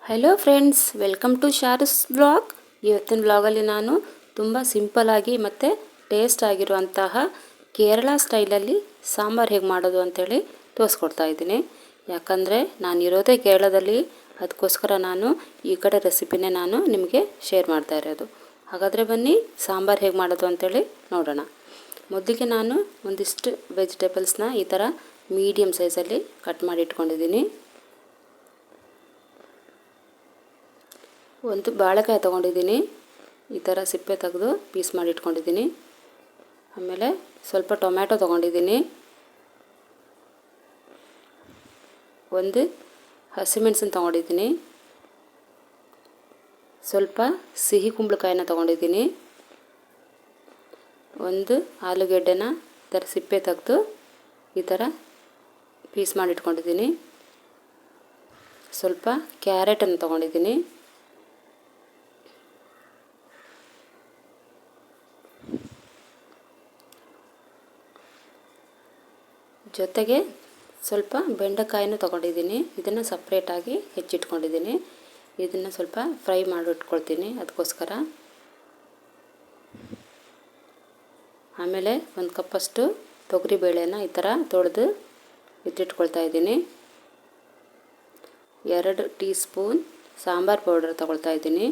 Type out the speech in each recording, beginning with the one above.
Hello friends, welcome to Sharu's blog. ಇವತ್ತಿನ ಬ್ಲಾಗಲ್ಲಿ ನಾನು ತುಂಬ ಸಿಂಪಲ್ಲಾಗಿ ಮತ್ತು ಟೇಸ್ಟ್ ಆಗಿರುವಂತಹ ಕೇರಳ ಸ್ಟೈಲಲ್ಲಿ ಸಾಂಬಾರು ಹೇಗೆ ಮಾಡೋದು ಅಂಥೇಳಿ ತೋರಿಸ್ಕೊಡ್ತಾ ಇದ್ದೀನಿ. ಯಾಕಂದರೆ ನಾನಿರೋದೇ ಕೇರಳದಲ್ಲಿ, ಅದಕ್ಕೋಸ್ಕರ ನಾನು ಈ ಕಡೆ ರೆಸಿಪಿನೇ ನಾನು ನಿಮಗೆ ಶೇರ್ ಮಾಡ್ತಾ ಇರೋದು. ಹಾಗಾದರೆ ಬನ್ನಿ ಸಾಂಬಾರು ಹೇಗೆ ಮಾಡೋದು ಅಂಥೇಳಿ ನೋಡೋಣ. ಮೊದಲಿಗೆ ನಾನು ಒಂದಿಷ್ಟು ವೆಜಿಟೇಬಲ್ಸ್ನ ಈ ಥರ ಮೀಡಿಯಮ್ ಸೈಜಲ್ಲಿ ಕಟ್ ಮಾಡಿ ಇಟ್ಕೊಂಡಿದ್ದೀನಿ. ಒಂದು ಬಾಳೆಕಾಯಿ ತೊಗೊಂಡಿದ್ದೀನಿ, ಈ ಥರ ಸಿಪ್ಪೆ ತೆಗೆದು ಪೀಸ್ ಮಾಡಿ ಇಟ್ಕೊಂಡಿದ್ದೀನಿ. ಆಮೇಲೆ ಸ್ವಲ್ಪ ಟೊಮ್ಯಾಟೊ ತೊಗೊಂಡಿದ್ದೀನಿ, ಒಂದು ಹಸಿಮೆಣಸನ್ನು ತೊಗೊಂಡಿದ್ದೀನಿ, ಸ್ವಲ್ಪ ಸಿಹಿ ಕುಂಬಳಕಾಯಿನ ತೊಗೊಂಡಿದ್ದೀನಿ, ಒಂದು ಆಲೂಗೆಡ್ಡೆನ ಈ ಥರ ಸಿಪ್ಪೆ ತೆಗೆದು ಈ ಥರ ಪೀಸ್ ಮಾಡಿ ಇಟ್ಕೊಂಡಿದ್ದೀನಿ, ಸ್ವಲ್ಪ ಕ್ಯಾರೆಟನ್ನು ತೊಗೊಂಡಿದ್ದೀನಿ, ಜೊತೆಗೆ ಸ್ವಲ್ಪ ಬೆಂಡೆಕಾಯಿನೂ ತೊಗೊಂಡಿದ್ದೀನಿ. ಇದನ್ನು ಸಪ್ರೇಟಾಗಿ ಹೆಚ್ಚಿಟ್ಕೊಂಡಿದ್ದೀನಿ. ಇದನ್ನು ಸ್ವಲ್ಪ ಫ್ರೈ ಮಾಡಿಟ್ಕೊಳ್ತೀನಿ ಅದಕ್ಕೋಸ್ಕರ. ಆಮೇಲೆ ಒಂದು ಕಪ್ಪಷ್ಟು ತೊಗರಿಬೇಳೆನ ಈ ಥರ ತೊಳೆದು ಎತ್ತಿಟ್ಕೊಳ್ತಾ ಇದ್ದೀನಿ. 2 ಟೀ ಸ್ಪೂನ್ ಸಾಂಬಾರು ಪೌಡರ್ ತೊಗೊಳ್ತಾ ಇದ್ದೀನಿ,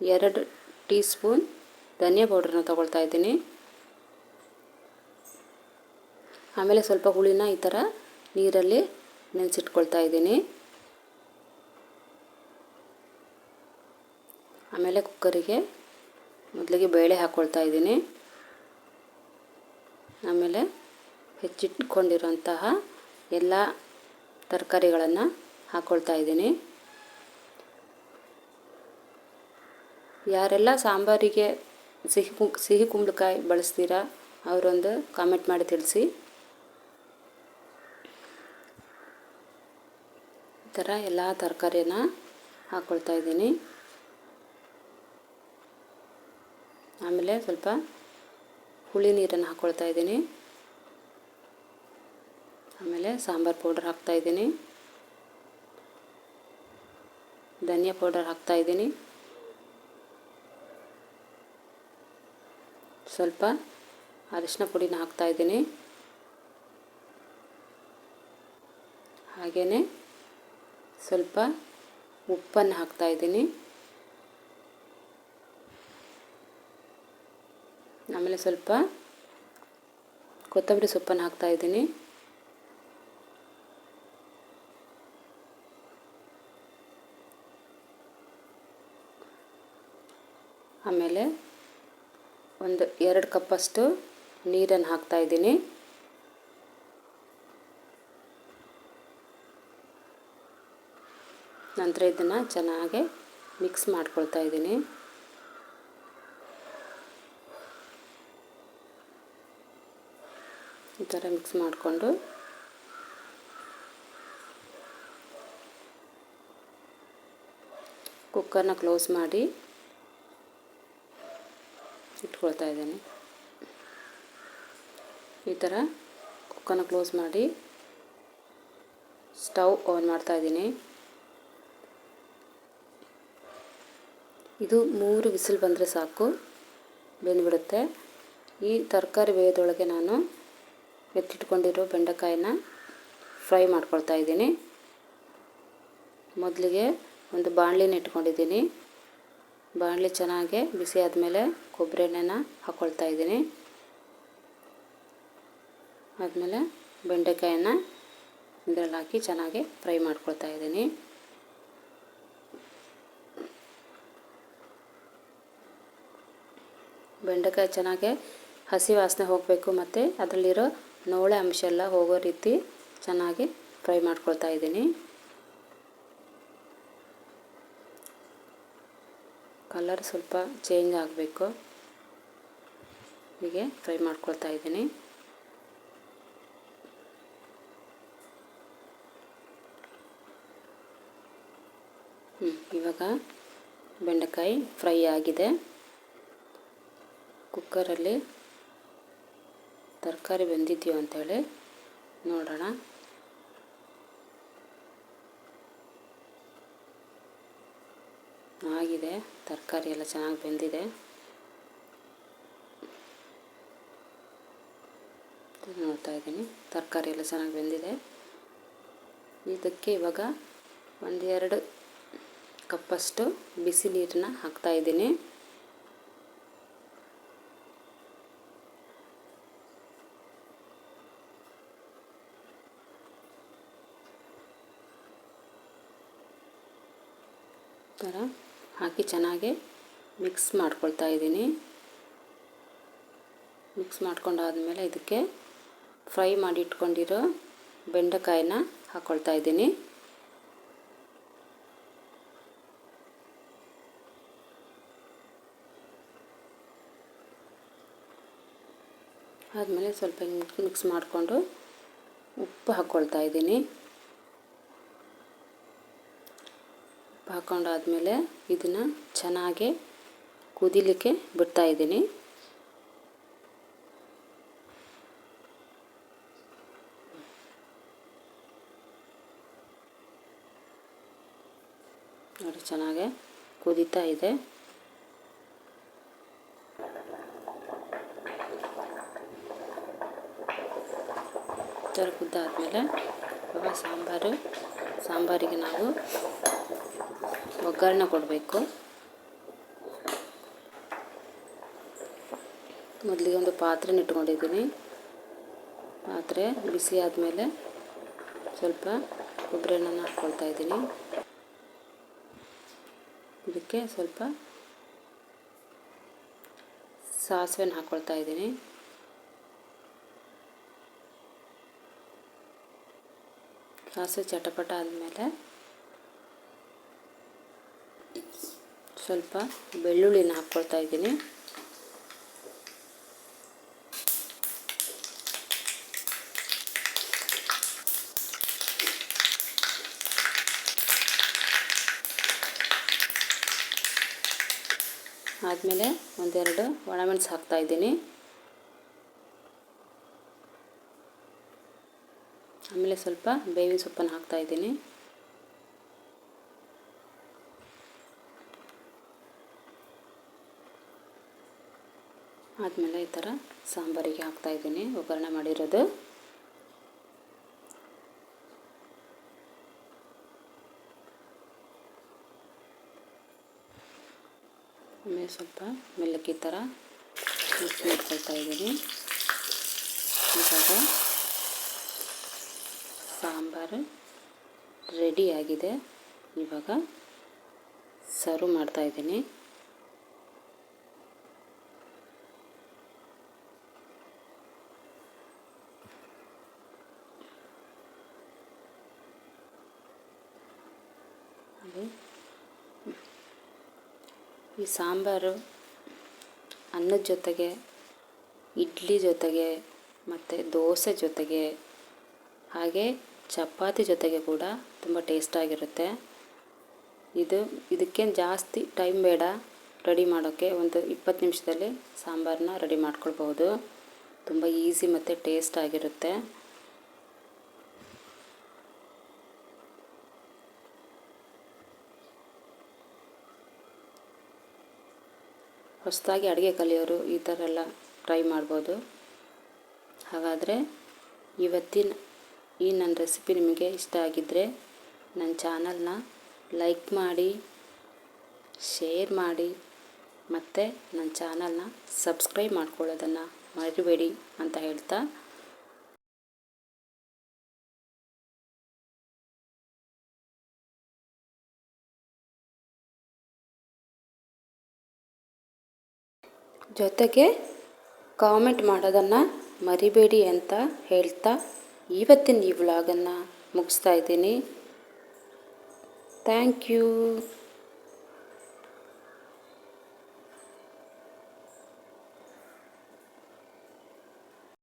2 ಟೀ ಸ್ಪೂನ್ ಧನಿಯಾ ಪೌಡರ್ನ ತೊಗೊಳ್ತಾ ಇದ್ದೀನಿ. ಆಮೇಲೆ ಸ್ವಲ್ಪ ಹುಳಿನ ಈ ಥರ ನೀರಲ್ಲಿ ನೆನೆಸಿಟ್ಕೊಳ್ತಾ ಇದ್ದೀನಿ. ಆಮೇಲೆ ಕುಕ್ಕರಿಗೆ ಮೊದಲಿಗೆ ಬೇಳೆ ಹಾಕ್ಕೊಳ್ತಾ ಇದ್ದೀನಿ. ಆಮೇಲೆ ಹೆಚ್ಚಿಟ್ಕೊಂಡಿರೋಂತಹ ಎಲ್ಲ ತರಕಾರಿಗಳನ್ನು ಹಾಕ್ಕೊಳ್ತಾ ಇದ್ದೀನಿ. ಯಾರೆಲ್ಲ ಸಾಂಬಾರಿಗೆ ಸಿಹಿ ಕುಂಬಳಕಾಯಿ ಬಳಸ್ತೀರಾ ಅವರೊಂದು ಕಾಮೆಂಟ್ ಮಾಡಿ ತಿಳಿಸಿ. ಈ ಥರ ಎಲ್ಲ ತರಕಾರಿನ ಹಾಕ್ಕೊಳ್ತಾ ಇದ್ದೀನಿ. ಆಮೇಲೆ ಸ್ವಲ್ಪ ಹುಳಿ ನೀರನ್ನು ಹಾಕ್ಕೊಳ್ತಾ ಇದ್ದೀನಿ. ಆಮೇಲೆ ಸಾಂಬಾರು ಪೌಡರ್ ಹಾಕ್ತಾ ಇದ್ದೀನಿ, ಧನಿಯಾ ಪೌಡರ್ ಹಾಕ್ತಾ ಇದ್ದೀನಿ, ಸ್ವಲ್ಪ ಅರಿಶಿನ ಪುಡಿನ ಹಾಕ್ತಾ ಇದ್ದೀನಿ. ಹಾಗೆಯೇ ಸ್ವಲ್ಪ ಉಪ್ಪನ್ನು ಹಾಕ್ತಾ ಇದ್ದೀನಿ. ಆಮೇಲೆ ಸ್ವಲ್ಪ ಕೊತ್ತಂಬರಿ ಸೊಪ್ಪನ್ನು ಹಾಕ್ತಾ ಇದ್ದೀನಿ. ಆಮೇಲೆ ಒಂದು 2 ಕಪ್ಪಷ್ಟು ನೀರನ್ನು ಹಾಕ್ತಾ ಇದ್ದೀನಿ. ನಂತರ ಇದನ್ನು ಚೆನ್ನಾಗಿ ಮಿಕ್ಸ್ ಮಾಡ್ಕೊಳ್ತಾ ಇದ್ದೀನಿ. ಈ ಥರ ಮಿಕ್ಸ್ ಮಾಡಿಕೊಂಡು ಕುಕ್ಕರ್ನ ಕ್ಲೋಸ್ ಮಾಡಿ ಇಟ್ಕೊಳ್ತಾ ಇದ್ದೀನಿ. ಈ ಥರ ಕುಕ್ಕರ್ನ ಕ್ಲೋಸ್ ಮಾಡಿ ಸ್ಟವ್ ಆನ್ ಮಾಡ್ತಾ ಇದ್ದೀನಿ. ಇದು 3 ವಿಸಿಲ್ ಬಂದರೆ ಸಾಕು, ಬೆಂದುಬಿಡುತ್ತೆ. ಈ ತರಕಾರಿ ಬೇಯೋದ್ರೊಳಗೆ ನಾನು ಎತ್ತಿಟ್ಕೊಂಡಿರೋ ಬೆಂಡೆಕಾಯಿನ ಫ್ರೈ ಮಾಡ್ಕೊಳ್ತಾ ಇದ್ದೀನಿ. ಮೊದಲಿಗೆ ಒಂದು ಬಾಣಲಿನ ಇಟ್ಕೊಂಡಿದ್ದೀನಿ. ಬಾಣಲಿ ಚೆನ್ನಾಗಿ ಬಿಸಿ ಆದಮೇಲೆ ಕೊಬ್ಬರಿ ಎಣ್ಣೆನ ಹಾಕ್ಕೊಳ್ತಾ ಇದ್ದೀನಿ. ಆದಮೇಲೆ ಬೆಂಡೆಕಾಯನ್ನು ಇದರಲ್ಲಿ ಹಾಕಿ ಚೆನ್ನಾಗಿ ಫ್ರೈ ಮಾಡ್ಕೊಳ್ತಾ ಇದ್ದೀನಿ. ಬೆಂಡೆಕಾಯಿ ಚೆನ್ನಾಗಿ ಹಸಿ ವಾಸನೆ ಹೋಗಬೇಕು ಮತ್ತು ಅದರಲ್ಲಿರೋ ನೋಳೆ ಅಂಶ ಎಲ್ಲ ಹೋಗೋ ರೀತಿ ಚೆನ್ನಾಗಿ ಫ್ರೈ ಮಾಡ್ಕೊಳ್ತಾ ಇದ್ದೀನಿ. ಕಲರ್ ಸ್ವಲ್ಪ ಚೇಂಜ್ ಆಗಬೇಕು, ಹೀಗೆ ಫ್ರೈ ಮಾಡ್ಕೊಳ್ತಾ ಇದ್ದೀನಿ. ಇವಾಗ ಬೆಂಡೆಕಾಯಿ ಫ್ರೈ ಆಗಿದೆ. ಕುಕ್ಕರಲ್ಲಿ ತರಕಾರಿ ಬೆಂದಿದೆಯೋ ಅಂಥೇಳಿ ನೋಡೋಣ. ಆಗಿದೆ, ತರಕಾರಿ ಎಲ್ಲ ಚೆನ್ನಾಗಿ ಬೆಂದಿದೆ. ನೋಡ್ತಾ ಇದ್ದೀನಿ, ತರಕಾರಿ ಎಲ್ಲ ಚೆನ್ನಾಗಿ ಬೆಂದಿದೆ. ಇದಕ್ಕೆ ಇವಾಗ 1-2 ಕಪ್ಪಷ್ಟು ಬಿಸಿ ನೀರನ್ನ ಹಾಕ್ತಾಯಿದ್ದೀನಿ. ಥರ ಹಾಕಿ ಚೆನ್ನಾಗಿ ಮಿಕ್ಸ್ ಮಾಡ್ಕೊಳ್ತಾ ಇದ್ದೀನಿ. ಮಿಕ್ಸ್ ಮಾಡ್ಕೊಂಡಾದ್ಮೇಲೆ ಇದಕ್ಕೆ ಫ್ರೈ ಮಾಡಿ ಇಟ್ಕೊಂಡಿರೋ ಬೆಂಡೆಕಾಯಿನ ಹಾಕ್ಕೊಳ್ತಾ ಇದ್ದೀನಿ. ಆದಮೇಲೆ ಸ್ವಲ್ಪ ಮಿಕ್ಸ್ ಮಾಡಿಕೊಂಡು ಉಪ್ಪು ಹಾಕ್ಕೊಳ್ತಾ ಇದ್ದೀನಿ. ಉಪ್ಪು ಹಾಕ್ಕೊಂಡಾದ್ಮೇಲೆ ಇದನ್ನು ಚೆನ್ನಾಗಿ ಕುದಿಲಿಕ್ಕೆ ಬಿಡ್ತಾ ಇದ್ದೀನಿ. ನೋಡಿ, ಚೆನ್ನಾಗಿ ಕುದೀತಾ ಇದೆ. ಥರ ಕುದ್ದಾದಮೇಲೆ ಇವಾಗ ಸಾಂಬಾರಿಗೆ ನಾವು ಒಗ್ಗರಣೆ ಕೊಡಬೇಕು. ಮೊದಲಿಗೆ ಒಂದು ಪಾತ್ರೆನ ಇಟ್ಕೊಂಡಿದ್ದೀನಿ. ಪಾತ್ರೆ ಬಿಸಿ ಆದಮೇಲೆ ಸ್ವಲ್ಪ ಕೊಬ್ಬರಿ ಎಣ್ಣೆನ ಹಾಕ್ಕೊಳ್ತಾ ಇದ್ದೀನಿ. ಇದಕ್ಕೆ ಸ್ವಲ್ಪ ಸಾಸಿವೆನ ಹಾಕ್ಕೊಳ್ತಾ ಇದ್ದೀನಿ. ಸಾಸಿವೆ ಚಟಪಟ ಆದಮೇಲೆ ಸ್ವಲ್ಪ ಬೆಳ್ಳುಳ್ಳಿನ ಹಾಕ್ಕೊಳ್ತಾ ಇದ್ದೀನಿ. ಆದಮೇಲೆ 1-2 ಒಣಮೆಣಸು ಹಾಕ್ತಾಯಿದ್ದೀನಿ. ಆಮೇಲೆ ಸ್ವಲ್ಪ ಬೇವಿನ ಸೊಪ್ಪನ್ನು ಹಾಕ್ತಾಯಿದ್ದೀನಿ. ಆದಮೇಲೆ ಈ ಥರ ಸಾಂಬಾರಿಗೆ ಹಾಕ್ತಾಯಿದ್ದೀನಿ ಒಗ್ಗರಣೆ ಮಾಡಿರೋದು. ಆಮೇಲೆ ಸ್ವಲ್ಪ ಮೆಲ್ಲಕ್ಕೆ ಈ ಥರ ಮಿಕ್ಸ್ ಮಾಡ್ಕೊಳ್ತಾ ಇದ್ದೀನಿ. ಇವಾಗ ಸಾಂಬಾರು ರೆಡಿಯಾಗಿದೆ. ಇವಾಗ ಸರ್ವ್ ಮಾಡ್ತಾಯಿದ್ದೀನಿ. ಈ ಸಾಂಬಾರು ಅನ್ನದ ಜೊತೆಗೆ, ಇಡ್ಲಿ ಜೊತೆಗೆ ಮತ್ತು ದೋಸೆ ಜೊತೆಗೆ, ಹಾಗೆ ಚಪಾತಿ ಜೊತೆಗೆ ಕೂಡ ತುಂಬ ಟೇಸ್ಟಾಗಿರುತ್ತೆ. ಇದಕ್ಕೇನು ಜಾಸ್ತಿ ಟೈಮ್ ಬೇಡ ರೆಡಿ ಮಾಡೋಕ್ಕೆ. ಒಂದು 20 ನಿಮಿಷದಲ್ಲಿ ಸಾಂಬಾರನ್ನ ರೆಡಿ ಮಾಡ್ಕೊಳ್ಬೋದು. ತುಂಬ ಈಸಿ ಮತ್ತು ಟೇಸ್ಟ್ ಆಗಿರುತ್ತೆ. ಹೊಸದಾಗಿ ಅಡುಗೆ ಕಲಿಯೋರು ಈ ಥರ ಎಲ್ಲ ಟ್ರೈ ಮಾಡ್ಬೋದು. ಹಾಗಾದರೆ ಇವತ್ತಿನ ಈ ನನ್ನ ರೆಸಿಪಿ ನಿಮಗೆ ಇಷ್ಟ ಆಗಿದ್ದರೆ ನನ್ನ ಚಾನಲ್ನ ಲೈಕ್ ಮಾಡಿ, ಶೇರ್ ಮಾಡಿ ಮತ್ತು ನನ್ನ ಚಾನಲ್ನ ಸಬ್ಸ್ಕ್ರೈಬ್ ಮಾಡ್ಕೊಳ್ಳೋದನ್ನು ಮರಿಬೇಡಿ ಅಂತ ಹೇಳ್ತಾ, ಜೊತೆಗೆ ಕಾಮೆಂಟ್ ಮಾಡೋದನ್ನು ಮರಿಬೇಡಿ ಅಂತ ಹೇಳ್ತಾ ಇವತ್ತಿನ ಈ ವ್ಲಾಗನ್ನು ಮುಗಿಸ್ತಾ ಇದ್ದೀನಿ. Thank you.